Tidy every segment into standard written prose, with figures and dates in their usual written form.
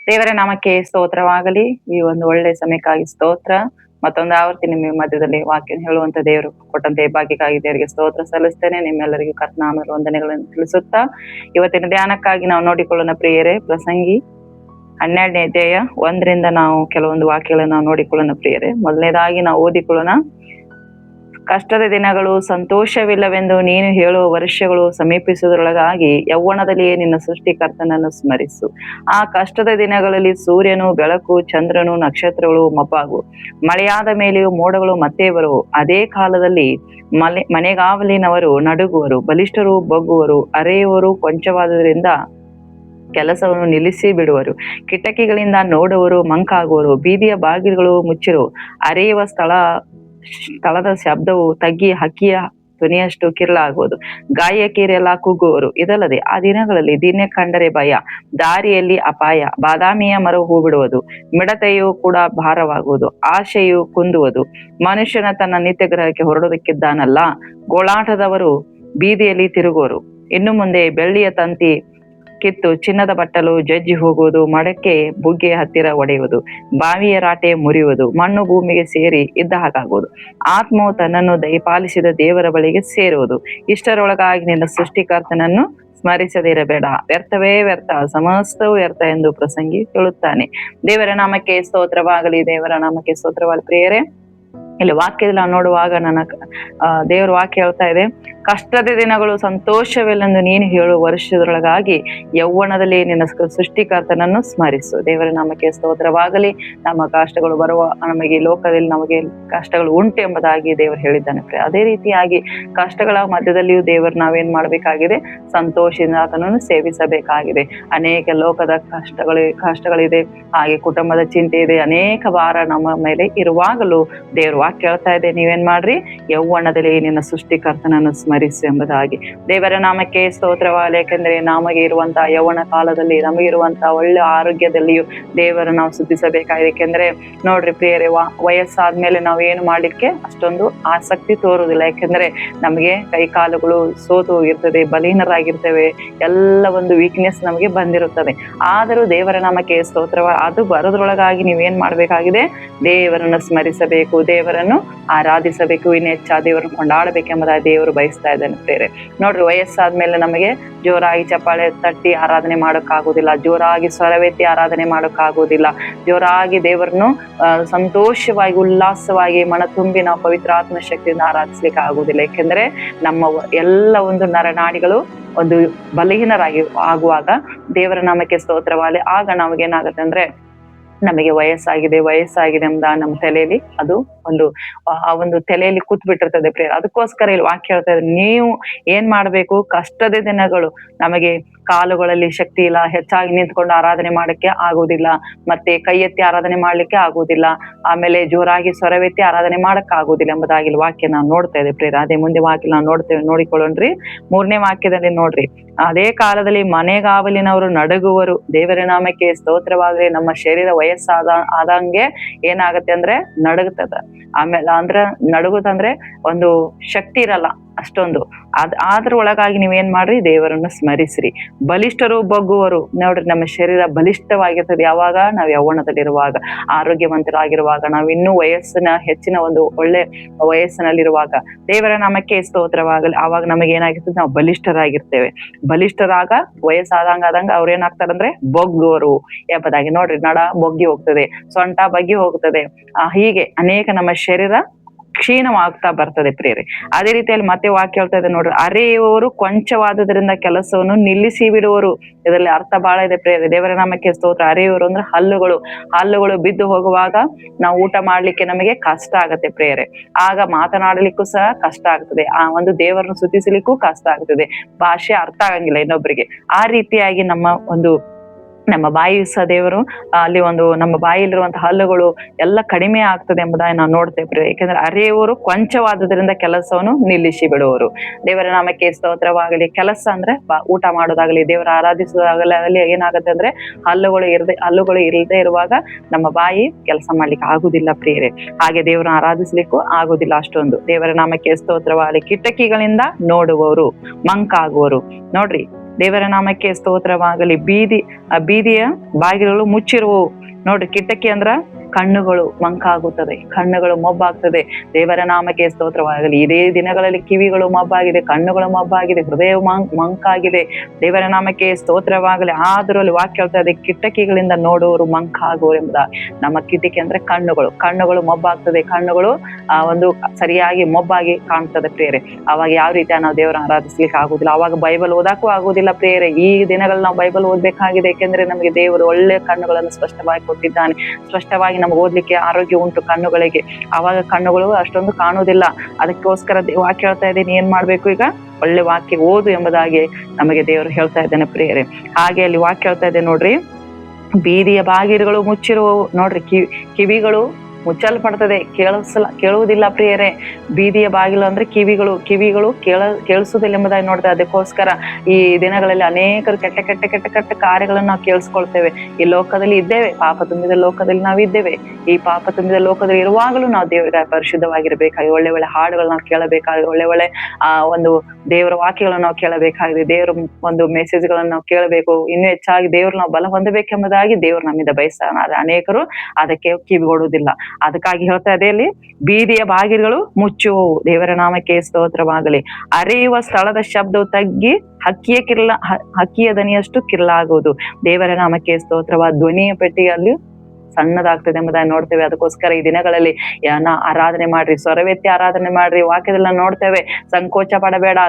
ದೇವರ ನಾಮಕ್ಕೆ ಸ್ತೋತ್ರವಾಗಲಿ. ಈ ಒಂದು ಒಳ್ಳೆ ಸಮಯಕ್ಕಾಗಿ ಸ್ತೋತ್ರ. ಮತ್ತೊಂದು ಆವರ್ತಿ ನಿಮ್ಮ ಮಧ್ಯದಲ್ಲಿ ವಾಕ್ಯ ಹೇಳುವಂತ ದೇವರು ಕೊಟ್ಟಂತೆ ಭಾಗ್ಯಕ್ಕಾಗಿ ದೇವರಿಗೆ ಸ್ತೋತ್ರ ಸಲ್ಲಿಸ್ತೇನೆ. ನಿಮ್ಮೆಲ್ಲರಿಗೂ ಕರ್ತನಾಮದ ವಂದನೆಗಳನ್ನು ತಿಳಿಸುತ್ತಾ ಇವತ್ತಿನ ಧ್ಯಾನಕ್ಕಾಗಿ ನಾವು ನೋಡಿಕೊಳ್ಳೋಣ ಪ್ರಿಯರೇ. ಪ್ರಸಂಗಿ 12ನೇ ಅಧ್ಯಾಯ 1ರಿಂದ ನಾವು ಕೆಲವೊಂದು ವಾಕ್ಯಗಳನ್ನು ನಾವು ನೋಡಿಕೊಳ್ಳೋಣ ಪ್ರಿಯರೇ. ಮೊದಲನೇದಾಗಿ ನಾವು ಓದಿಕೊಳ್ಳೋಣ. ಕಷ್ಟದ ದಿನಗಳು ಸಂತೋಷವಿಲ್ಲವೆಂದು ನೀನು ಹೇಳುವ ವರ್ಷಗಳು ಸಮೀಪಿಸುವುದರೊಳಗಾಗಿ ಯೌವನದಲ್ಲಿಯೇ ನಿನ್ನ ಸೃಷ್ಟಿಕರ್ತನನ್ನು ಸ್ಮರಿಸು. ಆ ಕಷ್ಟದ ದಿನಗಳಲ್ಲಿ ಸೂರ್ಯನು, ಬೆಳಕು, ಚಂದ್ರನು, ನಕ್ಷತ್ರಗಳು ಮಬ್ಬಾಗುವು. ಮಳೆಯಾದ ಮೇಲೆಯೂ ಮೋಡಗಳು ಮತ್ತೆ ಬರುವು. ಅದೇ ಕಾಲದಲ್ಲಿ ಮನೆಗಾವಲಿನವರು ನಡುಗುವರು, ಬಲಿಷ್ಠರು ಬಗ್ಗುವರು, ಅರೆಯುವರು ಕೊಂಚವಾದುದರಿಂದ ಕೆಲಸವನ್ನು ನಿಲ್ಲಿಸಿ ಬಿಡುವರು. ಕಿಟಕಿಗಳಿಂದ ನೋಡುವರು ಮಂಕಾಗುವರು. ಬೀದಿಯ ಬಾಗಿಲುಗಳು ಮುಚ್ಚಿರು. ಅರೆಯುವ ಸ್ಥಳದ ಶಬ್ದವು ತಗ್ಗಿ ಹಕ್ಕಿಯ ಧ್ವನಿಯಷ್ಟು ಕಿರಲಾಗುವುದು. ಗಾಯಕಿಯರೆಲ್ಲ ಕುಗ್ಗುವರು. ಇದಲ್ಲದೆ ಆ ದಿನಗಳಲ್ಲಿ ದಿನ ಕಂಡರೆ ಭಯ, ದಾರಿಯಲ್ಲಿ ಅಪಾಯ. ಬಾದಾಮಿಯ ಮರವು ಹೂ ಬಿಡುವುದು, ಮಿಡತೆಯು ಕೂಡ ಭಾರವಾಗುವುದು, ಆಶೆಯು ಕುಂದುವುದು. ಮನುಷ್ಯನ ತನ್ನ ನಿತ್ಯಗ್ರಹಕ್ಕೆ ಹೊರಡೋದಕ್ಕಿದ್ದಾನಲ್ಲ. ಗೋಳಾಟದವರು ಬೀದಿಯಲ್ಲಿ ತಿರುಗುವರು. ಇನ್ನು ಮುಂದೆ ಬೆಳ್ಳಿಯ ತಂತಿ ಕಿತ್ತು ಚಿನ್ನದ ಬಟ್ಟಲು ಜಜ್ಜಿ ಹೋಗುವುದು, ಮಡಕೆ ಬುಗ್ಗೆ ಹತ್ತಿರ ಒಡೆಯುವುದು, ಬಾವಿಯ ರಾಟೆ ಮುರಿಯುವುದು, ಮಣ್ಣು ಭೂಮಿಗೆ ಸೇರಿ ಇದ್ದ ಹಾಗಾಗುವುದು. ಆತ್ಮವು ತನ್ನನ್ನು ದಯಪಾಲಿಸಿದ ದೇವರ ಬಳಿಗೆ ಸೇರುವುದು. ಇಷ್ಟರೊಳಗಾಗಿ ನಿನ್ನ ಸೃಷ್ಟಿಕರ್ತನನ್ನು ಸ್ಮರಿಸದಿರಬೇಡ. ವ್ಯರ್ಥವೇ ವ್ಯರ್ಥ, ಸಮಸ್ತವೂ ವ್ಯರ್ಥ ಎಂದು ಪ್ರಸಂಗಿ ಹೇಳುತ್ತಾನೆ. ದೇವರ ನಾಮಕ್ಕೆ ಸ್ತೋತ್ರವಾಗಲಿ. ದೇವರ ನಾಮಕ್ಕೆ ಸ್ತೋತ್ರವಾಗಲಿ. ಪ್ರಿಯರೇ, ಇಲ್ಲಿ ವಾಕ್ಯದಲ್ಲಿ ನಾವು ನೋಡುವಾಗ ದೇವರ ವಾಕ್ಯ ಹೇಳ್ತಾ ಇದೆ, ಕಷ್ಟದ ದಿನಗಳು ಸಂತೋಷವಿಲ್ಲೆಂದು ನೀನು ಹೇಳುವ ವರ್ಷದೊಳಗಾಗಿ ಯೌವನದಲ್ಲಿ ನಿನ್ನ ಸೃಷ್ಟಿಕರ್ತನನ್ನು ಸ್ಮರಿಸು. ದೇವರ ನಾಮಕ್ಕೆ ಸ್ತೋತ್ರವಾಗಲಿ. ನಮ್ಮ ಕಷ್ಟಗಳು ಬರುವ, ನಮಗೆ ಲೋಕದಲ್ಲಿ ನಮಗೆ ಕಷ್ಟಗಳು ಉಂಟು ಎಂಬುದಾಗಿ ದೇವರು ಹೇಳಿದ್ದಾನೆ. ಅದೇ ರೀತಿಯಾಗಿ ಕಷ್ಟಗಳ ಮಧ್ಯದಲ್ಲಿಯೂ ದೇವರು ನಾವೇನ್ ಮಾಡ್ಬೇಕಾಗಿದೆ? ಸಂತೋಷದಿಂದ ಆತನನ್ನು ಸೇವಿಸಬೇಕಾಗಿದೆ. ಅನೇಕ ಲೋಕದ ಕಷ್ಟಗಳಿದೆ, ಹಾಗೆ ಕುಟುಂಬದ ಚಿಂತೆ ಇದೆ, ಅನೇಕ ಭಾರ ನಮ್ಮ ಮೇಲೆ ಇರುವಾಗಲೂ ದೇವರು ವಾಕ್ಯ ಹೇಳ್ತಾ ಇದೆ, ನೀವೇನ್ ಮಾಡ್ರಿ? ಯೌವನದಲ್ಲಿ ನಿನ್ನ ಸೃಷ್ಟಿಕರ್ತನನ್ನು ಸ್ಮರಿಸು ಎಂಬುದಾಗಿ. ದೇವರ ನಾಮಕ್ಕೆ ಸ್ತೋತ್ರವಾಗಲಿ. ಯಾಕೆಂದ್ರೆ ನಮಗೆ ಇರುವಂತಹ ಯೌವನ ಕಾಲದಲ್ಲಿ, ನಮಗಿರುವಂತಹ ಒಳ್ಳೆ ಆರೋಗ್ಯದಲ್ಲಿಯೂ ದೇವರ ನಾವು ಸ್ತುತಿಸಬೇಕಾಗಿದೆ. ಯಾಕೆಂದ್ರೆ ನೋಡ್ರಿ ಪ್ರಿಯರೇ, ವಯಸ್ಸಾದ್ಮೇಲೆ ನಾವು ಏನು ಮಾಡ್ಲಿಕ್ಕೆ ಅಷ್ಟೊಂದು ಆಸಕ್ತಿ ತೋರುವುದಿಲ್ಲ. ಯಾಕೆಂದ್ರೆ ನಮಗೆ ಕೈ ಕಾಲುಗಳು ಸೋತು ಹೋಗಿರ್ತದೆ, ಬಲಹೀನರಾಗಿರ್ತೇವೆ, ಎಲ್ಲ ಒಂದು ವೀಕ್ನೆಸ್ ನಮಗೆ ಬಂದಿರುತ್ತದೆ. ಆದರೂ ದೇವರ ನಾಮಕ್ಕೆ ಅದು ಬರೋದ್ರೊಳಗಾಗಿ ನೀವೇನ್ ಮಾಡ್ಬೇಕಾಗಿದೆ? ದೇವರನ್ನು ಸ್ಮರಿಸಬೇಕು, ದೇವರನ್ನು ಆರಾಧಿಸಬೇಕು, ಇನ್ನು ಹೆಚ್ಚಾದ ದೇವರನ್ನು ಕೊಂಡಾಡಬೇಕೆಂಬುದಾಗಿ ದೇವರು ಬಯಸ್ತಾ ಇದ್ದಾನೆ ಪ್ರೇರೆ. ನೋಡ್ರಿ, ವಯಸ್ಸಾದ್ಮೇಲೆ ನಮಗೆ ಜೋರಾಗಿ ಚಪ್ಪಾಳೆ ತಟ್ಟಿ ಆರಾಧನೆ ಮಾಡೋಕ್ಕಾಗೋದಿಲ್ಲ, ಜೋರಾಗಿ ಸ್ವರವೆತ್ತಿ ಆರಾಧನೆ ಮಾಡೋಕ್ಕಾಗೋದಿಲ್ಲ, ಜೋರಾಗಿ ದೇವರನ್ನು ಸಂತೋಷವಾಗಿ ಉಲ್ಲಾಸವಾಗಿ ಮನ ತುಂಬಿ ನಾವು ಪವಿತ್ರಾತ್ಮ ಶಕ್ತಿಯಿಂದ ಆರಾಧಿಸ್ಲಿಕ್ಕೆ ಆಗುವುದಿಲ್ಲ. ಯಾಕೆಂದ್ರೆ ನಮ್ಮ ಎಲ್ಲ ಒಂದು ನರನಾಡಿಗಳು ಒಂದು ಬಲಹೀನರಾಗಿ ಆಗುವಾಗ ದೇವರ ನಾಮಕ್ಕೆ ಸ್ತೋತ್ರವಾಗಲಿ. ಆಗ ನಮಗೇನಾಗುತ್ತೆ ಅಂದ್ರೆ, ನಮಗೆ ವಯಸ್ಸಾಗಿದೆ ಎಂಬ ನಮ್ಮ ತಲೆಯಲ್ಲಿ ಅದು ಆ ಒಂದು ತಲೆಯಲ್ಲಿ ಕೂತ್ ಬಿಟ್ಟಿರ್ತದೆ ಪ್ರೇರ. ಅದಕ್ಕೋಸ್ಕರ ಇಲ್ಲಿ ವಾಕ್ಯ ಹೇಳ್ತಾ ಇದ್ರೆ, ನೀವು ಏನ್ ಮಾಡ್ಬೇಕು? ಕಷ್ಟದ ದಿನಗಳು, ನಮಗೆ ಕಾಲುಗಳಲ್ಲಿ ಶಕ್ತಿ ಇಲ್ಲ, ಹೆಚ್ಚಾಗಿ ನಿಂತ್ಕೊಂಡು ಆರಾಧನೆ ಮಾಡಕ್ಕೆ ಆಗುವುದಿಲ್ಲ, ಮತ್ತೆ ಕೈ ಎತ್ತಿ ಆರಾಧನೆ ಮಾಡ್ಲಿಕ್ಕೆ ಆಗುವುದಿಲ್ಲ, ಆಮೇಲೆ ಜೋರಾಗಿ ಸ್ವರವೆತ್ತಿ ಆರಾಧನೆ ಮಾಡಕ್ ಆಗುವುದಿಲ್ಲ ಎಂಬುದಾಗಿ ವಾಕ್ಯ ನಾವು ನೋಡ್ತಾ ಇದ್ದೇವೆ ಪ್ರೇರ. ಅದೇ ಮುಂದೆ ವಾಕ್ಯ ನಾವು ನೋಡಿಕೊಳ್ಳೋಣ್ರಿ. 3ನೇ ವಾಕ್ಯದಲ್ಲಿ ನೋಡ್ರಿ, ಅದೇ ಕಾಲದಲ್ಲಿ ಮನೆಗಾವಲಿನವರು ನಡುಗುವರು. ದೇವರ ನಾಮಕ್ಕೆ ಸ್ತೋತ್ರವಾದ್ರೆ, ನಮ್ಮ ಶರೀರ ಆದಂಗೆ ಏನಾಗತ್ತೆ ಅಂದ್ರೆ ನಡುಗುತ್ತದ. ಆಮೇಲೆ ಅಂದ್ರೆ ನಡುಗುತ್ತಂದ್ರೆ ಒಂದು ಶಕ್ತಿ ಇರಲ್ಲ ಅಷ್ಟೊಂದು. ಅದ್ರ ಒಳಗಾಗಿ ನೀವೇನ್ ಮಾಡ್ರಿ? ದೇವರನ್ನು ಸ್ಮರಿಸ್ರಿ. ಬಲಿಷ್ಠರು ಬಗ್ಗುವರು. ನೋಡ್ರಿ, ನಮ್ಮ ಶರೀರ ಬಲಿಷ್ಠವಾಗಿರ್ತದೆ ಯಾವಾಗ? ನಾವು ಯೌವನದಲ್ಲಿರುವಾಗ, ಆರೋಗ್ಯವಂತರಾಗಿರುವಾಗ, ನಾವು ಇನ್ನೂ ಹೆಚ್ಚಿನ ಒಂದು ಒಳ್ಳೆ ವಯಸ್ಸಿನಲ್ಲಿರುವಾಗ. ದೇವರ ನಾಮಕ್ಕೆ ಸ್ತೋತ್ರವಾಗಲಿ. ಆವಾಗ ನಮಗೆ ಏನಾಗಿರ್ತದೆ? ನಾವು ಬಲಿಷ್ಠರಾಗಿರ್ತೇವೆ. ಬಲಿಷ್ಠರಾಗ ವಯಸ್ಸಾದಂಗ ಅವ್ರು ಏನಾಗ್ತಾರಂದ್ರೆ ಬಗ್ಗುವರು ಎಂಬುದಾಗಿ. ನೋಡ್ರಿ, ನಡ ಬಗ್ಗಿ ಹೋಗ್ತದೆ, ಸೊಂಟ ಬಗ್ಗಿ ಹೋಗ್ತದೆ, ಹೀಗೆ ಅನೇಕ ನಮ್ಮ ಶರೀರ ಕ್ಷೀಣವಾಗ್ತಾ ಬರ್ತದೆ ಪ್ರೇರೆ. ಅದೇ ರೀತಿಯಲ್ಲಿ ಮತ್ತೆ ವಾಕ್ಯ ಹೇಳ್ತಾ ಇದೆ ನೋಡ್ರಿ, ಅರೆಯುವವರು ಕೊಂಚವಾದುದರಿಂದ ಕೆಲಸವನ್ನು ನಿಲ್ಲಿಸಿ ಬಿಡುವರು. ಇದರಲ್ಲಿ ಅರ್ಥ ಬಹಳ ಇದೆ ಪ್ರೇರೆ. ದೇವರ ನಾಮಕ್ಕೆ ಸ್ತೋತ್ರ. ಅರೆಯುವರು ಅಂದ್ರೆ ಹಲ್ಲುಗಳು ಬಿದ್ದು ಹೋಗುವಾಗ ನಾವು ಊಟ ಮಾಡ್ಲಿಕ್ಕೆ ನಮಗೆ ಕಷ್ಟ ಆಗತ್ತೆ ಪ್ರೇರೆ. ಆಗ ಮಾತನಾಡಲಿಕ್ಕೂ ಸಹ ಕಷ್ಟ ಆಗ್ತದೆ, ಆ ಒಂದು ದೇವರನ್ನು ಸ್ತುತಿಸಲಿಕ್ಕೂ ಕಷ್ಟ ಆಗ್ತದೆ, ಭಾಷೆ ಅರ್ಥ ಆಗಂಗಿಲ್ಲ ಇನ್ನೊಬ್ಬರಿಗೆ. ಆ ರೀತಿಯಾಗಿ ನಮ್ಮ ಬಾಯಿ ಸಹ ದೇವರು ಅಲ್ಲಿ ನಮ್ಮ ಬಾಯಿಲಿರುವಂತಹ ಹಲ್ಲುಗಳು ಎಲ್ಲ ಕಡಿಮೆ ಆಗ್ತದೆ ಎಂಬುದಾಗಿ ನಾವು ನೋಡ್ತೇವೆ. ಯಾಕಂದ್ರೆ ಅರೆಯುವರು ಕೊಂಚವಾದುದರಿಂದ ಕೆಲಸವನ್ನು ನಿಲ್ಲಿಸಿ ಬಿಡುವರು. ದೇವರ ನಾಮಕ್ಕೆ ಸ್ತೋತ್ರವಾಗಲಿ. ಕೆಲಸ ಅಂದ್ರೆ ಊಟ ಮಾಡೋದಾಗಲಿ, ದೇವರ ಆರಾಧಿಸೋದಾಗಲಿ ಏನಾಗುತ್ತೆ ಅಂದ್ರೆ ಹಲ್ಲುಗಳು ಇಲ್ಲದೆ ಇರುವಾಗ ನಮ್ಮ ಬಾಯಿ ಕೆಲಸ ಮಾಡ್ಲಿಕ್ಕೆ ಆಗುದಿಲ್ಲ ಪ್ರಿಯರೇ. ಹಾಗೆ ದೇವರನ್ನ ಆರಾಧಿಸ್ಲಿಕ್ಕೂ ಆಗುದಿಲ್ಲ ಅಷ್ಟೊಂದು. ದೇವರ ನಾಮಕ್ಕೆ ಸ್ತೋತ್ರವಾಗಲಿ. ಕಿಟಕಿಗಳಿಂದ ನೋಡುವವರು ಮಂಕಾಗುವರು. ನೋಡ್ರಿ, ದೇವರ ನಾಮಕ್ಕೆ ಸ್ತೋತ್ರವಾಗಲಿ. ಬೀದಿಯ ಬಾಗಿಲುಗಳು ಮುಚ್ಚಿರುವವು. ನೋಡ್ರಿ, ಕಿಟಕಿ ಅಂದ್ರ ಕಣ್ಣುಗಳು ಮಂಕಾಗುತ್ತದೆ, ಕಣ್ಣುಗಳು ಮೊಬ್ಬಾಗ್ತದೆ. ದೇವರ ನಾಮಕ್ಕೆ ಸ್ತೋತ್ರವಾಗಲಿ. ಇದೇ ದಿನಗಳಲ್ಲಿ ಕಿವಿಗಳು ಮಬ್ಬಾಗಿದೆ, ಕಣ್ಣುಗಳು ಮಬ್ಬಾಗಿದೆ, ಹೃದಯ ಮಂಕಾಗಿದೆ. ದೇವರ ನಾಮಕ್ಕೆ ಸ್ತೋತ್ರವಾಗಲಿ. ಆದರೂ ಅಲ್ಲಿ ವಾಕ್ಯ ಹೇಳ್ತಾ ಇದೆ, ಕಿಟಕಿಗಳಿಂದ ನೋಡುವವರು ಮಂಕಾಗುವರು ಎಂಬುದಾಗಿ. ನಮ್ಮ ಕಿಟಕಿ ಅಂದ್ರೆ ಕಣ್ಣುಗಳು ಮೊಬ್ಬಾಗ್ತದೆ, ಕಣ್ಣುಗಳು ಒಂದು ಸರಿಯಾಗಿ ಮೊಬ್ಬಾಗಿ ಕಾಣ್ತದೆ ಪ್ರಿಯರೇ. ಅವಾಗ ಯಾವ ರೀತಿ ನಾವು ದೇವರ ಆರಾಧಿಸ್ಲಿಕ್ಕೆ ಆಗುದಿಲ್ಲ, ಅವಾಗ ಬೈಬಲ್ ಓದಾಕೂ ಆಗುದಿಲ್ಲ ಪ್ರಿಯರೇ. ಈ ದಿನಗಳಲ್ಲಿ ನಾವು ಬೈಬಲ್ ಓದ್ಬೇಕಾಗಿದೆ, ಯಾಕೆಂದ್ರೆ ನಮಗೆ ದೇವರು ಒಳ್ಳೆ ಕಣ್ಣುಗಳನ್ನು ಸ್ಪಷ್ಟವಾಗಿ ಕೊಟ್ಟಿದ್ದಾನೆ. ಸ್ಪಷ್ಟವಾಗಿ ನಮ್ಗೆ ಓದ್ಲಿಕ್ಕೆ ಆರೋಗ್ಯ ಉಂಟು ಕಣ್ಣುಗಳಿಗೆ. ಅವಾಗ ಕಣ್ಣುಗಳು ಅಷ್ಟೊಂದು ಕಾಣುವುದಿಲ್ಲ. ಅದಕ್ಕೋಸ್ಕರ ವಾಕ್ಯ ಹೇಳ್ತಾ ಇದ್ದೀನಿ, ಏನ್ ಮಾಡ್ಬೇಕು ಈಗ? ಒಳ್ಳೆ ವಾಕ್ಯ ಓದು ಎಂಬುದಾಗಿ ನಮಗೆ ದೇವರು ಹೇಳ್ತಾ ಇದ್ದಾನೆ ಪ್ರಿಯರೇ. ಹಾಗೆ ಅಲ್ಲಿ ವಾಕ್ಯ ಹೇಳ್ತಾ ಇದೆ ನೋಡ್ರಿ, ಬೀದಿಯ ಬಾಗಿಲುಗಳು ಮುಚ್ಚಿರುವವು. ನೋಡ್ರಿ, ಕಿವಿಗಳು ಮುಚ್ಚಲ್ಪಡ್ತದೆ, ಕೇಳುವುದಿಲ್ಲ ಪ್ರಿಯರೇ. ಬೀದಿಯ ಬಾಗಿಲು ಅಂದ್ರೆ ಕಿವಿಗಳು ಕೇಳಿಸುವುದಿಲ್ಲ ಎಂಬುದಾಗಿ ನೋಡ್ತೇವೆ. ಅದಕ್ಕೋಸ್ಕರ ಈ ದಿನಗಳಲ್ಲಿ ಅನೇಕರು ಕೆಟ್ಟ ಕಾರ್ಯಗಳನ್ನು ನಾವು ಕೇಳಿಸ್ಕೊಳ್ತೇವೆ. ಈ ಲೋಕದಲ್ಲಿ ಇದ್ದೇವೆ, ಪಾಪ ತುಂಬಿದ ಲೋಕದಲ್ಲಿ ನಾವು ಇದ್ದೇವೆ. ಈ ಪಾಪ ತುಂಬಿದ ಲೋಕದಲ್ಲಿ ಇರುವಾಗಲೂ ನಾವು ದೇವರ ಪರಿಶುದ್ಧವಾಗಿರ್ಬೇಕಾಗಿ ಒಳ್ಳೆ ಹಾಡುಗಳು ನಾವು ಕೇಳಬೇಕಾಗಿದೆ, ಒಳ್ಳೆ ಒಂದು ದೇವರ ವಾಕ್ಯಗಳನ್ನು ನಾವು ಕೇಳಬೇಕಾಗಿದೆ, ದೇವರ ಒಂದು ಮೆಸೇಜ್ಗಳನ್ನು ನಾವು ಕೇಳಬೇಕು. ಇನ್ನೂ ಹೆಚ್ಚಾಗಿ ದೇವರು ನಾವು ಬಲ ಹೊಂದಬೇಕೆಂಬುದಾಗಿ ದೇವರು ನಮ್ಮಿಂದ ಬಯಸ್ತಾನೆ. ಆದ್ರೆ ಅನೇಕರು ಅದಕ್ಕೆ ಕಿವಿಗೊಡುವುದಿಲ್ಲ. ಅದಕ್ಕಾಗಿ ಹೇಳ್ತಾ ಇದೆ ಅಲ್ಲಿ, ಬೀದಿಯ ಬಾಗಿಲುಗಳು ಮುಚ್ಚುವವು. ದೇವರ ನಾಮಕ್ಕೆ ಸ್ತೋತ್ರವಾಗಲಿ. ಅರೆಯುವ ಸ್ಥಳದ ಶಬ್ದವು ತಗ್ಗಿ ಹಕ್ಕಿಯ ದನಿಯಷ್ಟು ಕಿರ್ಲಾಗುವುದು. ದೇವರ ನಾಮಕ್ಕೆ ಸ್ತೋತ್ರವಾದ. ಧ್ವನಿಯ ಪೆಟ್ಟಿಗೆಯಲ್ಲಿ ಸಣ್ಣದಾಗ್ತದೆ ಎಂಬುದಾಗಿ ನೋಡ್ತೇವೆ. ಅದಕ್ಕೋಸ್ಕರ ಈ ದಿನಗಳಲ್ಲಿ ಆರಾಧನೆ ಮಾಡ್ರಿ, ಸ್ವರವೆತ್ತಿ ಆರಾಧನೆ ಮಾಡ್ರಿ. ವಾಕ್ಯದಲ್ಲಿ ನೋಡ್ತೇವೆ, ಸಂಕೋಚ ಪಡಬೇಡ,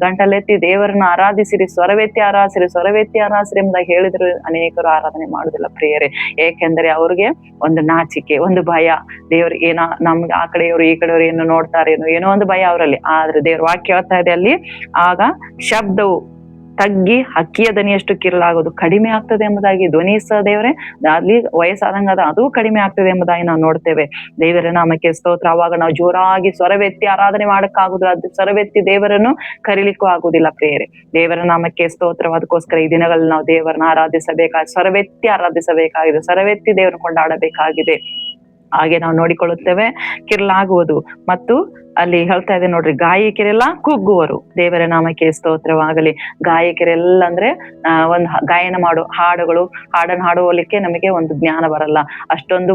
ಗಂಟಲೆತ್ತಿ ದೇವರನ್ನ ಆರಾಧಿಸಿರಿ, ಸ್ವರವೆತ್ತಿ ಆರಾಧಿಸಿರಿ ಎಂಬುದಾಗಿ ಹೇಳಿದ್ರು. ಅನೇಕರು ಆರಾಧನೆ ಮಾಡುದಿಲ್ಲ ಪ್ರಿಯರೇ. ಏಕೆಂದರೆ ಅವ್ರಿಗೆ ಒಂದು ನಾಚಿಕೆ, ಒಂದು ಭಯ. ದೇವ್ರು ನಮ್ಗೆ ಆ ಕಡೆಯವರು ಈ ಕಡೆಯವರು ಏನು ನೋಡ್ತಾರೇನೋ, ಏನೋ ಒಂದು ಭಯ ಅವರಲ್ಲಿ. ಆದ್ರೆ ದೇವ್ರ ವಾಕ್ಯ ಹೇಳ್ತಾ ಇದೆ ಅಲ್ಲಿ, ಆಗ ಶಬ್ದವು ತಗ್ಗಿ ಹಕ್ಕಿಯ ಧ್ವನಿಯಷ್ಟು ಕಿರಲಾಗೋದು, ಕಡಿಮೆ ಆಗ್ತದೆ ಎಂಬುದಾಗಿ. ಧ್ವನಿ ಸಹ ದೇವರೇ ಅಲ್ಲಿ ವಯಸ್ಸಾದಂಗ ಅದು ಕಡಿಮೆ ಆಗ್ತದೆ ಎಂಬುದಾಗಿ ನಾವು ನೋಡ್ತೇವೆ. ದೇವರ ನಾಮಕ್ಕೆ ಸ್ತೋತ್ರ. ಅವಾಗ ನಾವು ಜೋರಾಗಿ ಸ್ವರವೆತ್ತಿ ಆರಾಧನೆ ಮಾಡಕ್ಕಾಗುದಿಲ್ಲ, ಅದು ಸ್ವರವೆತ್ತಿ ದೇವರನ್ನು ಕರೀಲಿಕ್ಕೂ ಆಗುದಿಲ್ಲ ಪ್ರಿಯರೇ. ದೇವರ ನಾಮಕ್ಕೆ ಸ್ತೋತ್ರ. ಅದಕ್ಕೋಸ್ಕರ ಈ ದಿನಗಳಲ್ಲಿ ನಾವು ದೇವರನ್ನ ಆರಾಧಿಸಬೇಕಾಗಿದೆ, ಸ್ವರವೆತ್ತಿ ಆರಾಧಿಸಬೇಕಾಗಿದೆ, ಸ್ವರವೆತ್ತಿ ದೇವರನ್ನು ಕೊಂಡಾಡಬೇಕಾಗಿದೆ. ಹಾಗೆ ನಾವು ನೋಡಿಕೊಳ್ಳುತ್ತೇವೆ, ಕಿರ್ಲಾಗುವುದು. ಮತ್ತು ಅಲ್ಲಿ ಹೇಳ್ತಾ ಇದೆ ನೋಡ್ರಿ, ಗಾಯಕರೆಲ್ಲ ಕುಗ್ಗುವರು. ದೇವರ ನಾಮಕ್ಕೆ ಸ್ತೋತ್ರವಾಗಲಿ. ಗಾಯಕರೆಲ್ಲ ಅಂದ್ರೆ ಒಂದು ಗಾಯನ ಹಾಡನ್ನು ಹಾಡುವಲಿಕ್ಕೆ ನಮಗೆ ಒಂದು ಜ್ಞಾನ ಬರಲ್ಲ, ಅಷ್ಟೊಂದು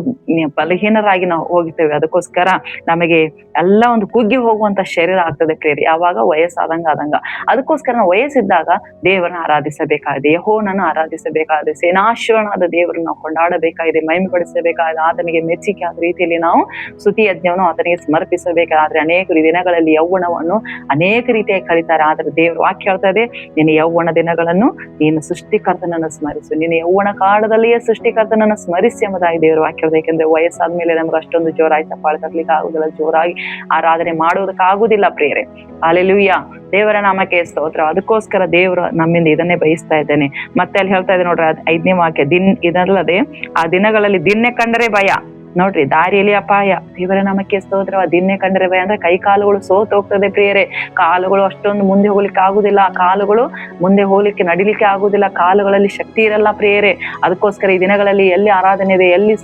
ಬಲಹೀನರಾಗಿ ನಾವು ಹೋಗ್ತೇವೆ. ಅದಕ್ಕೋಸ್ಕರ ನಮಗೆ ಎಲ್ಲ ಒಂದು ಕುಗ್ಗಿ ಹೋಗುವಂತ ಶರೀರ ಆಗ್ತದೆ ಪ್ರಿಯರಿ, ಯಾವಾಗ ವಯಸ್ಸಾದಂಗ. ಅದಕ್ಕೋಸ್ಕರ ನಾವು ವಯಸ್ಸಿದ್ದಾಗ ದೇವರನ್ನ ಆರಾಧಿಸಬೇಕಾಗಿದೆ, ಯೆಹೋವನನ್ನು ಆರಾಧಿಸಬೇಕಾಗಿದೆ, ಸೇನಾಶ್ವರನಾದ ದೇವರನ್ನು ನಾವು ಕೊಂಡಾಡಬೇಕಾಗಿದೆ, ಮಹಿಮೆಪಡಿಸಬೇಕಾಗಿದೆ. ಆತನಿಗೆ ಮೆಚ್ಚಿಕೆ ಆದ ರೀತಿಯಲ್ಲಿ ನಾವು ಸ್ತುತಿ ಯಜ್ಞವನ್ನು ಆತನಿಗೆ ಸಮರ್ಪಿಸಬೇಕಾದ್ರೆ. ಅನೇಕರು ಈ ದಿನಗಳಲ್ಲಿ ಯೌವನವನ್ನು ಅನೇಕ ರೀತಿಯಾಗಿ ಕಳೀತಾರೆ. ಆದ್ರೆ ದೇವರು ವಾಕ್ಯ ಹೇಳ್ತಾ ಇದೆ, ನಿನ್ನ ಯೌವನ ದಿನಗಳನ್ನು ನೀನು ಸೃಷ್ಟಿಕರ್ತನನ್ನು ಸ್ಮರಿಸು, ನಿನ್ನ ಯೌವನ ಕಾಲದಲ್ಲಿಯೇ ಸೃಷ್ಟಿಕರ್ತನನ್ನು ಸ್ಮರಿಸಿ ಎಂಬುದಾಗಿ ದೇವರು ವಾಕ್ಯ ಹೇಳ್ತಾ. ಯಾಕೆಂದ್ರೆ ವಯಸ್ಸಾದ್ಮೇಲೆ ನಮ್ಗೆ ಅಷ್ಟೊಂದು ಜೋರಾಗಿ ಚಪ್ಪಾಳೆ ತರ್ಲಿಕ್ಕೆ ಆಗುದಿಲ್ಲ, ಜೋರಾಗಿ ಆರಾಧನೆ ಮಾಡುವುದಕ್ಕಾಗುದಿಲ್ಲ ಪ್ರಿಯರೇ. ಹಲ್ಲೆಲೂಯಾ, ದೇವರ ನಾಮಕ್ಕೆ ಸ್ತೋತ್ರ. ಅದಕ್ಕೋಸ್ಕರ ದೇವರು ನಮ್ಮಿಂದ ಇದನ್ನೇ ಬಯಸ್ತಾ ಇದ್ದೇನೆ. ಮತ್ತೆ ಅಲ್ಲಿ ಹೇಳ್ತಾ ಇದೆ ನೋಡ್ರಿ, 5ನೇ ವಾಕ್ಯ, ಇದಲ್ಲದೆ ಆ ದಿನಗಳಲ್ಲಿ ದಿನ್ನೆ ಕಂಡರೆ ಭಯ. ನೋಡ್ರಿ, ದಾರಿಯಲ್ಲಿ ಅಪಾಯ. ದೇವರ ನಾಮಕ್ಕೆ ಸ್ತೋತ್ರ. ದಿನ್ನೆ ಕಂಡರೆ ಭಯ ಅಂದ್ರೆ ಕೈ ಕಾಲುಗಳು ಸೋತು ಹೋಗ್ತದೆ ಪ್ರಿಯರೇ. ಕಾಲುಗಳು ಅಷ್ಟೊಂದು ಮುಂದೆ ಹೋಗ್ಲಿಕ್ಕೆ ಆಗುದಿಲ್ಲ, ಕಾಲುಗಳು ಮುಂದೆ ಹೋಗ್ಲಿಕ್ಕೆ ನಡಿಲಿಕ್ಕೆ ಆಗುದಿಲ್ಲ, ಕಾಲುಗಳಲ್ಲಿ ಶಕ್ತಿ ಇರಲ್ಲ ಪ್ರಿಯರೇ. ಅದಕ್ಕೋಸ್ಕರ ಈ ದಿನಗಳಲ್ಲಿ ಎಲ್ಲಿ ಆರಾಧನೆ ಇದೆ, ಎಲ್ಲಿ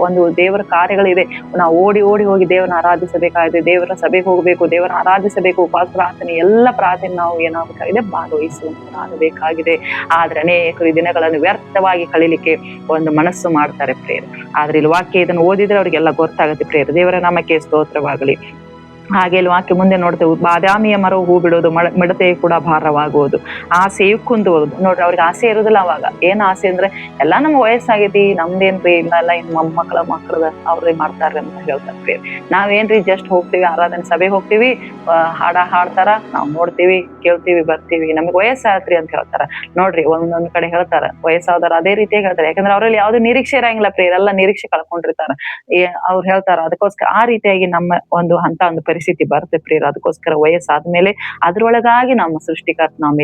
ಒಂದು ದೇವರ ಕಾರ್ಯಗಳಿದೆ, ನಾವು ಓಡಿ ಹೋಗಿ ದೇವರನ್ನ ಆರಾಧಿಸಬೇಕಾಗಿದೆ, ದೇವರ ಸಭೆಗೆ ಹೋಗ್ಬೇಕು, ದೇವರನ್ನ ಆರಾಧಿಸಬೇಕು, ಉಪವಾಸ ಪ್ರಾರ್ಥನೆ ಎಲ್ಲ ಪ್ರಾರ್ಥನೆ ನಾವು ಏನಾಗಬೇಕಾಗಿದೆ, ಭಾಗವಹಿಸಬೇಕಾಗಿದೆ. ಆದ್ರೆ ಅನೇಕರು ಈ ದಿನಗಳನ್ನು ವ್ಯರ್ಥವಾಗಿ ಕಳೀಲಿಕ್ಕೆ ಒಂದು ಮನಸ್ಸು ಮಾಡ್ತಾರೆ ಪ್ರಿಯರೇ. ಆದ್ರೆ ಇಲ್ಲಿ ವಾಕ್ಯ ಇದನ್ನು ಓದಿದ್ರೆ ಅವ್ರಿಗೆಲ್ಲ ಗೊತ್ತಾಗುತ್ತೆ ಪ್ರಿಯರೇ. ದೇವರ ನಾಮಕ್ಕೆ ಸ್ತೋತ್ರವಾಗಲಿ. ಹಾಗೆ ಇಲ್ಲಿ ವಾಕ್ಯ ಮುಂದೆ ನೋಡ್ತೇವೆ, ಬಾದಾಮಿಯ ಮರವು ಹೂ ಬಿಡುವುದು, ಮಿಡತೆಯು ಕೂಡ ಭಾರವಾಗುವುದು, ಆಸೆಯು ಕುಂದುವುದು. ನೋಡ್ರಿ, ಅವ್ರಿಗೆ ಆಸೆ ಇರುದಿಲ್ಲ. ಅವಾಗ ಏನ್ ಆಸೆ ಅಂದ್ರೆ, ಎಲ್ಲಾ ನಮ್ಗೆ ವಯಸ್ಸಾಗೈತಿ, ನಮ್ದೇನ್ರಿ ಇಲ್ಲ ಇನ್ ಮಕ್ಕಳದ ಅವ್ರೇ ಮಾಡ್ತಾರ್ರಿ ಅಂತ ಹೇಳ್ತಾರೆ. ನಾವೇನ್ರಿ ಜಸ್ಟ್ ಹೋಗ್ತೀವಿ, ಆರಾಧನೆ ಸಭೆಗೆ ಹೋಗ್ತೀವಿ, ಹಾಡ್ತಾರ, ನಾವ್ ನೋಡ್ತೀವಿ, ಕೇಳ್ತೀವಿ, ಬರ್ತೀವಿ, ನಮ್ಗೆ ವಯಸ್ಸಾತ್ರಿ ಅಂತ ಹೇಳ್ತಾರ. ನೋಡ್ರಿ, ಒಂದೊಂದ್ ಕಡೆ ಹೇಳ್ತಾರ ವಯಸ್ಸಾದವ್ರ ಅದೇ ರೀತಿಯಾಗಿ ಹೇಳ್ತಾರೆ. ಯಾಕಂದ್ರೆ ಅವ್ರಲ್ಲಿ ಯಾವ್ದು ನಿರೀಕ್ಷೆ ಇರಂಗಿಲ್ಲ ಪ್ರಿಯರ್, ಎಲ್ಲ ನಿರೀಕ್ಷೆ ಕಳ್ಕೊಂಡಿರ್ತಾರ. ಅವ್ರು ಹೇಳ್ತಾರ. ಅದಕ್ಕೋಸ್ಕರ ಆ ರೀತಿಯಾಗಿ ನಮ್ಮ ಒಂದು ಪರಿಸ್ಥಿತಿ ಬರುತ್ತೆ ಪ್ರಿಯರು. ಅದಕ್ಕೋಸ್ಕರ ವಯಸ್ಸಾದ್ಮೇಲೆ ಅದ್ರೊಳಗಾಗಿ ನಮ್ಮ ಸೃಷ್ಟಿಕರ್ತ ನಾವು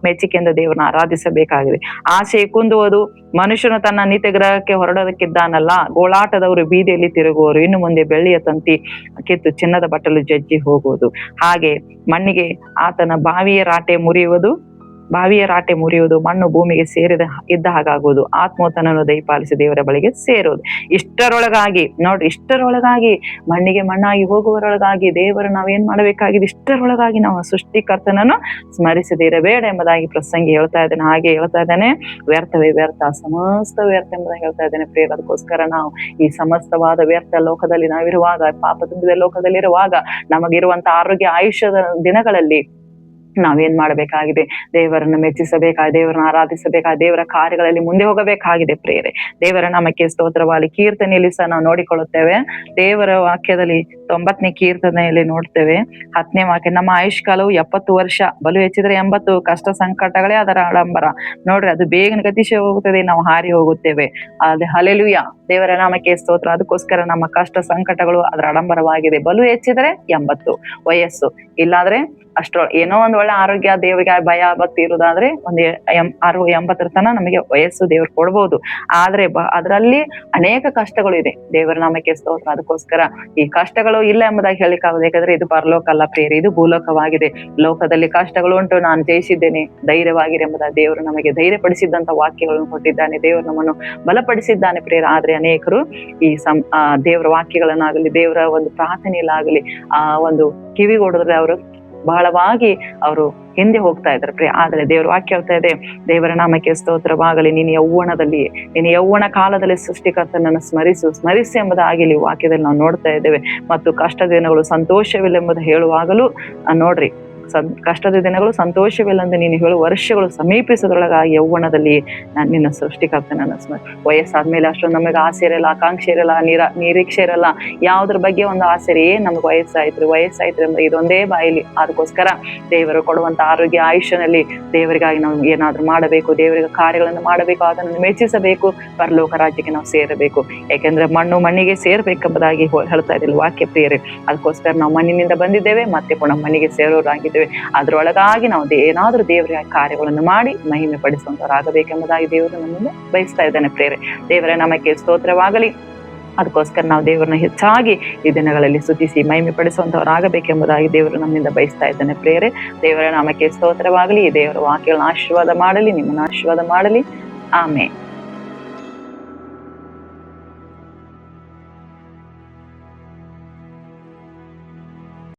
ಮೆಚ್ಚಿಕೆಯಿಂದ ದೇವರನ್ನ ಆರಾಧಿಸಬೇಕಾಗಿದೆ. ಆಸೆ ಕುಂದುವುದು, ಮನುಷ್ಯನು ತನ್ನ ನಿತ್ಯ ಗ್ರಹಕ್ಕೆ ಹೊರಡೋದಕ್ಕಿದ್ದಾನಲ್ಲ, ಗೋಳಾಟದವರು ಬೀದಿಯಲ್ಲಿ ತಿರುಗುವರು, ಇನ್ನು ಮುಂದೆ ಬೆಳ್ಳಿಯ ತಂತಿ ಕಿತ್ತು ಚಿನ್ನದ ಬಟ್ಟಲು ಜಜ್ಜಿ ಹೋಗುವುದು. ಹಾಗೆ ಮಣ್ಣಿಗೆ ಆತನ ಬಾವಿಯ ರಾಟೆ ಮುರಿಯುವುದು, ಬಾವಿಯ ರಾಟೆ ಮುರಿಯುವುದು, ಮಣ್ಣು ಭೂಮಿಗೆ ಸೇರಿದ ಇದ್ದ ಹಾಗಾಗುವುದು, ಆತ್ಮೋತ್ತನನ್ನು ದಯಪಾಲಿಸಿ ದೇವರ ಬಳಿಗೆ ಸೇರುವುದು. ಇಷ್ಟರೊಳಗಾಗಿ ನೋಡ್ರಿ, ಇಷ್ಟರೊಳಗಾಗಿ ಮಣ್ಣಿಗೆ ಮಣ್ಣಾಗಿ ಹೋಗುವರೊಳಗಾಗಿ ದೇವರು ನಾವೇನ್ ಮಾಡಬೇಕಾಗಿದೆ, ಇಷ್ಟರೊಳಗಾಗಿ ನಾವು ಸೃಷ್ಟಿಕರ್ತನನ್ನು ಸ್ಮರಿಸದೇ ಇರಬೇಡ ಎಂಬುದಾಗಿ ಪ್ರಸಂಗಿ ಹೇಳ್ತಾ ಇದ್ದೇನೆ. ಹಾಗೆ ಹೇಳ್ತಾ ಇದ್ದಾನೆ, ವ್ಯರ್ಥವೇ ವ್ಯರ್ಥ, ಸಮಸ್ತ ವ್ಯರ್ಥ ಎಂಬುದಾಗಿ ಹೇಳ್ತಾ ಇದ್ದೇನೆ ಪ್ರಿಯ. ಅದಕ್ಕೋಸ್ಕರ ನಾವು ಈ ಸಮಸ್ತವಾದ ವ್ಯರ್ಥ ಲೋಕದಲ್ಲಿ ನಾವಿರುವಾಗ, ಪಾಪ ತುಂಬಿದ ಲೋಕದಲ್ಲಿರುವಾಗ, ನಮಗಿರುವಂತ ಆರೋಗ್ಯ ಆಯುಷ್ಯದ ದಿನಗಳಲ್ಲಿ ನಾವೇನ್ ಮಾಡಬೇಕಾಗಿದೆ, ದೇವರನ್ನು ಮೆಚ್ಚಿಸಬೇಕಾಗಿದೆ, ದೇವರನ್ನು ಆರಾಧಿಸಬೇಕಾಗಿದೆ, ದೇವರ ಕಾರ್ಯಗಳಲ್ಲಿ ಮುಂದೆ ಹೋಗಬೇಕಾಗಿದೆ ಪ್ರಿಯರೇ. ದೇವರ ನಾಮಕ್ಕೆ ಸ್ತೋತ್ರವಾಗಿ. ಕೀರ್ತನೆಯಲ್ಲಿ ಸಹ ನಾವು ನೋಡಿಕೊಳ್ಳುತ್ತೇವೆ. ದೇವರ ವಾಕ್ಯದಲ್ಲಿ 90ನೇ ಕೀರ್ತನೆಯಲ್ಲಿ ನೋಡ್ತೇವೆ 10ನೇ ವಾಕ್ಯ, ನಮ್ಮ ಆಯುಷ್ಕಾಲವು 70 ವರ್ಷ, ಬಲು ಹೆಚ್ಚಿದ್ರೆ 80, ಕಷ್ಟ ಸಂಕಟಗಳೇ ಅದರ ಆಡಂಬರ. ನೋಡ್ರಿ, ಅದು ಬೇಗನೆ ಗತಿಸಿ ಹೋಗುತ್ತದೆ, ನಾವು ಹಾರಿ ಹೋಗುತ್ತೇವೆ. ಅದೇ ಹಲ್ಲೆಲೂಯ, ದೇವರ ನಾಮಕ್ಕೆ ಸ್ತೋತ್ರ. ಅದಕ್ಕೋಸ್ಕರ ನಮ್ಮ ಕಷ್ಟ ಸಂಕಟಗಳು ಅದರ ಆಡಂಬರವಾಗಿದೆ. ಬಲು ಹೆಚ್ಚಿದ್ರೆ 80 ವಯಸ್ಸು, ಇಲ್ಲಾದ್ರೆ ಏನೋ ಒಂದ್ ಒಳ್ಳೆ ಆರೋಗ್ಯ, ದೇವರಿಗೆ ಭಯ ಭಕ್ತಿ ಇರುವುದಾದ್ರೆ ಒಂದ್ 60-80 ತನ ನಮಗೆ ವಯಸ್ಸು ದೇವ್ರು ಕೊಡ್ಬೋದು. ಆದ್ರೆ ಅದರಲ್ಲಿ ಅನೇಕ ಕಷ್ಟಗಳು ಇದೆ. ದೇವರ ನಾಮಕ್ಕೆ ಸ್ತೋತ್ರ. ಅದಕ್ಕೋಸ್ಕರ ಈ ಕಷ್ಟಗಳು ಇಲ್ಲ ಎಂಬುದಾಗಿ ಹೇಳಿಕ್ಕಾಗುದು, ಯಾಕಂದ್ರೆ ಇದು ಪರಲೋಕ ಅಲ್ಲ ಪ್ರಿಯರೇ, ಇದು ಭೂಲೋಕವಾಗಿದೆ. ಲೋಕದಲ್ಲಿ ಕಷ್ಟಗಳು ಉಂಟು, ನಾನು ಜಯಿಸಿದ್ದೇನೆ, ಧೈರ್ಯವಾಗಿರಿ ಎಂಬುದಾಗಿ ದೇವರು ನಮಗೆ ಧೈರ್ಯಪಡಿಸಿದಂತ ವಾಕ್ಯಗಳನ್ನು ಕೊಟ್ಟಿದ್ದಾನೆ. ದೇವರು ನಮ್ಮನ್ನು ಬಲಪಡಿಸಿದ್ದಾನೆ ಪ್ರಿಯರೇ. ಆದ್ರೆ ಅನೇಕರು ಈ ದೇವರ ವಾಕ್ಯಗಳನ್ನಾಗಲಿ, ದೇವರ ಒಂದು ಪ್ರಾರ್ಥನೆಯಲ್ಲಾಗಲಿ ಒಂದು ಕಿವಿಗೊಡಿದ್ರೆ ಅವರು ಬಹಳವಾಗಿ ಅವರು ಹಿಂದೆ ಹೋಗ್ತಾ ಇದ್ದಾರೆ ಪ್ರಿಯ. ಆದ್ರೆ ದೇವರ ವಾಕ್ಯ ಹೇಳ್ತಾ ಇದೆ, ದೇವರ ನಾಮಕ್ಕೆ ಸ್ತೋತ್ರವಾಗಲಿ, ನೀನು ಯೌವನ ಕಾಲದಲ್ಲಿ ಸೃಷ್ಟಿಕರ್ತನನ್ನು ಸ್ಮರಿಸಿ ಎಂಬುದಾಗಿ ವಾಕ್ಯದಲ್ಲಿ ನಾವು ನೋಡ್ತಾ ಇದ್ದೇವೆ. ಮತ್ತು ಕಷ್ಟ ದಿನಗಳು ಸಂತೋಷವಿಲ್ಲ ಎಂಬುದು ಹೇಳುವಾಗಲೂ ನೋಡ್ರಿ, ಕಷ್ಟದ ದಿನಗಳು ಸಂತೋಷವಿಲ್ಲಂದು ನೀನು ಹೇಳು ವರ್ಷಗಳು ಸಮೀಪಿಸೋದ್ರೊಳಗಾಗಿ ಯೌವನದಲ್ಲಿ ನಿನ್ನ ಸೃಷ್ಟಿಕರ್ತನನ್ನು ವಯಸ್ಸಾದ್ಮೇಲೆ ಅಷ್ಟೊಂದು ನಮಗೆ ಆಸೆ ಇರಲ್ಲ, ಆಕಾಂಕ್ಷೆ ಇರಲ್ಲ, ನಿರೀಕ್ಷೆ ಇರಲ್ಲ, ಯಾವ್ದ್ರ ಬಗ್ಗೆ ಒಂದು ಆಸೆ ನಮಗೆ ವಯಸ್ಸಾಯ್ತ್ರಿ ಅಂದ್ರೆ ಇದೊಂದೇ ಬಾಯಿಲಿ. ಅದಕ್ಕೋಸ್ಕರ ದೇವರು ಕೊಡುವಂತ ಆರೋಗ್ಯ ಆಯುಷ್ಯನಲ್ಲಿ ದೇವರಿಗಾಗಿ ನಾವು ಏನಾದ್ರೂ ಮಾಡಬೇಕು, ದೇವರಿಗೆ ಕಾರ್ಯಗಳನ್ನು ಮಾಡಬೇಕು, ಅದನ್ನು ಮೆಚ್ಚಿಸಬೇಕು, ಪರಲೋಕ ರಾಜ್ಯಕ್ಕೆ ನಾವು ಸೇರಬೇಕು. ಯಾಕೆಂದ್ರೆ ಮಣ್ಣಿಗೆ ಸೇರ್ಬೇಕೆಂಬುದಾಗಿ ಹೇಳ್ತಾ ಇದ್ದಿಲ್ಲ ವಾಕ್ಯ ಪ್ರಿಯರೇ. ಅದಕ್ಕೋಸ್ಕರ ನಾವು ಮಣ್ಣಿನಿಂದ ಬಂದಿದ್ದೇವೆ, ಮತ್ತೆ ಪುನಃ ಮಣ್ಣಿಗೆ ಸೇರೋರಾಗಿದ್ದೇವೆ. ಅದ್ರೊಳಗಾಗಿ ನಾವು ಏನಾದ್ರೂ ದೇವರ ಕಾರ್ಯಗಳನ್ನು ಮಾಡಿ ಮಹಿಮೆ ಪಡಿಸುವಂತವರಾಗಬೇಕೆಂಬುದಾಗಿ ದೇವರು ನಮ್ಮನ್ನು ಬಯಸ್ತಾ ಇದ್ದಾನೆ ಪ್ರಿಯರೇ. ದೇವರ ನಾಮಕ್ಕೆ ಸ್ತೋತ್ರವಾಗಲಿ. ಅದಕ್ಕೋಸ್ಕರ ನಾವು ದೇವರನ್ನ ಹೆಚ್ಚಾಗಿ ಈ ದಿನಗಳಲ್ಲಿ ಸ್ತುತಿಸಿ ಮಹಿಮೆ ಪಡಿಸುವಂತವರಾಗಬೇಕೆಂಬುದಾಗಿ ದೇವರು ನಮ್ಮಿಂದ ಬಯಸ್ತಾ ಇದ್ದಾನೆ ಪ್ರಿಯರೇ. ದೇವರ ನಾಮಕ್ಕೆ ಸ್ತೋತ್ರವಾಗಲಿ. ದೇವರ ವಾಕ್ಯಗಳನ್ನ ಆಶೀರ್ವಾದ ಮಾಡಲಿ, ನಿಮ್ಮನ್ನ ಆಶೀರ್ವಾದ ಮಾಡಲಿ. ಆಮೇನ್.